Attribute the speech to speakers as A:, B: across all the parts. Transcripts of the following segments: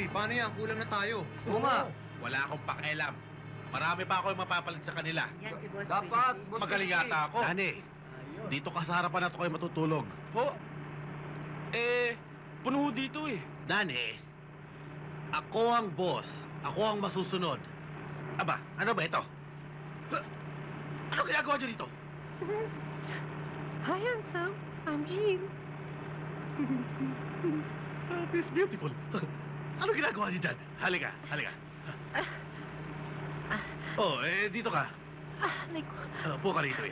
A: paano yan? Kulang na tayo.
B: Oo nga.
C: Wala akong pakialam. Marami pa ako yung mapapalit sa kanila.
D: Yan si Boss
B: Dapat,
D: Crispy.
B: Boss
C: Magaling
B: Crispy.
C: yata ako. Dani, dito ka sa harapan nato kayo matutulog.
E: Po? Puno dito eh.
C: Dani, ako ang boss. Ako ang masusunod. Aba, ano ba ito? Ano ginagawa niyo dito?
F: Hi, handsome. I'm Jean.
C: Miss Beautiful. Ano ginagawa niyo dyan? Halika, halika. Oh, dito ka.
F: Like,
C: Upo ka rito.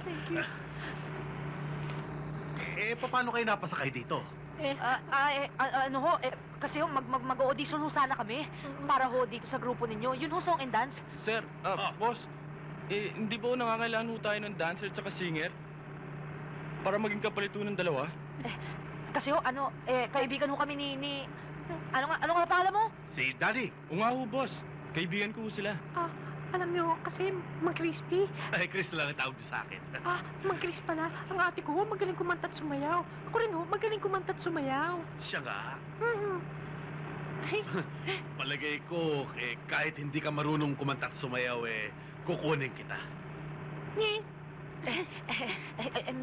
F: thank you.
C: Paano kayo napasakay dito?
D: Kasi mag-audition ho sana kami para ho dito sa grupo ninyo. Yun ho, song and dance.
E: Sir, boss, hindi ba nangangailangan ho tayo ng dancer at singer? Para maging kapalito ng dalawa?
D: Kasi ho, kaibigan ho kami ni... Ano nga pangalan mo?
C: Si Daddy.
E: O nga ho, boss. Kaibigan ko ho sila.
F: Alam niyo, kasi Mang Crispy.
C: Ay, Chris lang ang tawag niyo sa akin.
F: Mang Cris pala. Ang ate ko, magaling kumanta at sumayaw. Ako rin, magaling kumanta at sumayaw.
C: Siya nga.
F: Ay,
C: Palagay ko, kahit hindi ka marunong kumanta at sumayaw, kukunin kita.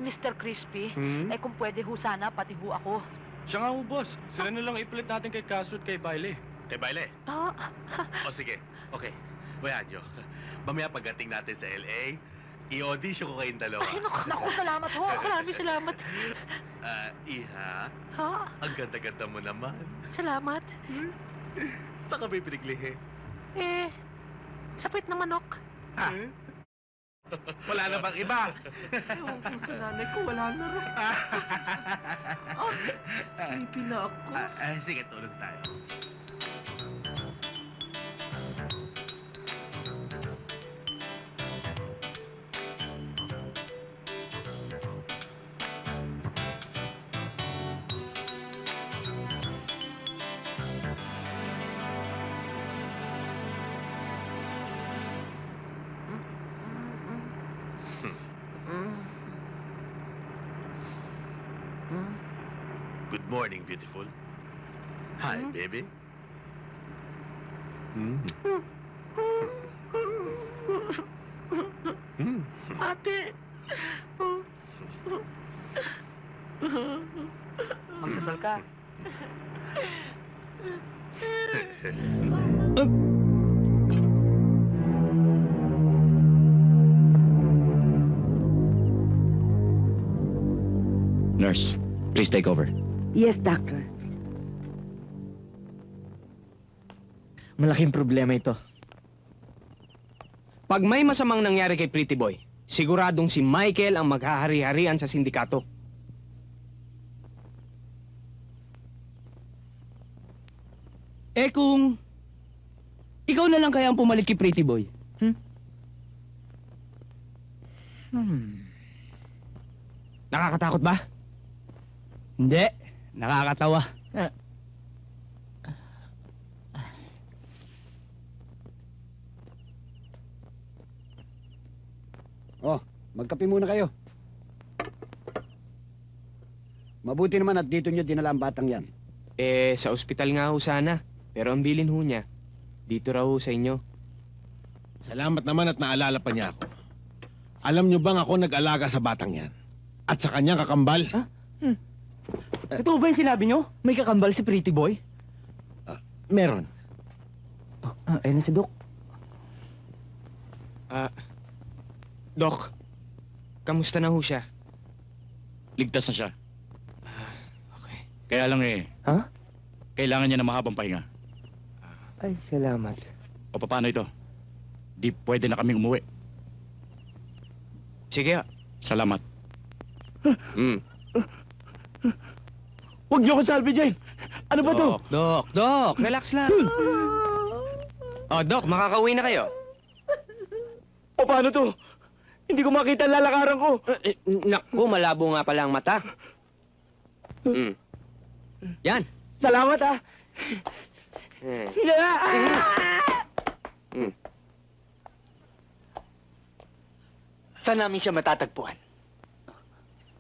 D: Mr. Crispy,
C: Hmm?
D: kung pwede ho sana, pati ho ako.
E: Siya nga ho, boss. Sila na lang ipalit natin kay Castro at kay Baile.
C: Kay Baile? O sige, okay. Bayaan nyo. Mamaya pagdating natin sa LA, i-audition ko kayong dalawa.
F: ay,
D: Naku, salamat ho.
F: maraming salamat.
C: Iha,
F: Ha?
C: ang ganda-ganda mo naman.
F: Salamat.
C: Saan ka ba piniglihi?
F: Sa puwit ng manok.
C: Ha? Wala na bang iba?
B: Ewan ko sa nanay ko, wala na rin. Sleepy na ako.
C: Sige, tulog tayo. Good morning, beautiful. Hi, baby.
F: Ate.
D: Magdasal ka.
G: Nurse, please take over.
D: Yes, doctor.
H: Malaking problema ito. Pag may masamang nangyari kay Pretty Boy, siguradong si Michael ang maghahari-harian sa sindikato.
I: Kung ikaw na lang kaya ang pumalit kay Pretty Boy?
H: Nakakatakot ba?
I: Hindi. Nakakatawa.
J: Magkape muna kayo. Mabuti naman at dito nyo dinala ang batang yan.
H: Sa ospital nga ho sana. Pero ang bilin ho niya, dito raw ho sa inyo.
C: Salamat naman at naalala pa niya ako. Alam niyo bang ako nag-alaga sa batang yan? At sa kanyang kakambal?
I: Ito ba yung sinabi nyo? May kakambal si Pretty Boy?
C: Meron.
I: Ayun na si Doc.
H: Doc, kamusta na ho siya?
G: Ligtas na siya.
H: Okay.
G: Kaya lang
H: Ha?
G: kailangan niya ng mahabang pahinga.
H: Ay, salamat.
G: O paano ito? Di pwede na kaming umuwi.
H: Sige.
G: Salamat.
I: Huwag niyo ko salvage. Ano ba to?
H: Doc, relax lang. Doc, makakauwi na kayo.
I: O paano to? Hindi ko makita ang lalakaran ko.
H: Naku, malabo nga pala ang mata. Yan.
I: Salamat ah.
H: Saan namin siya matatagpuan?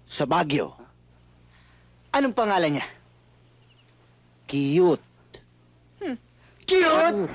H: Sa Baguio. Anong pangalan niya? Cute.
I: Cute!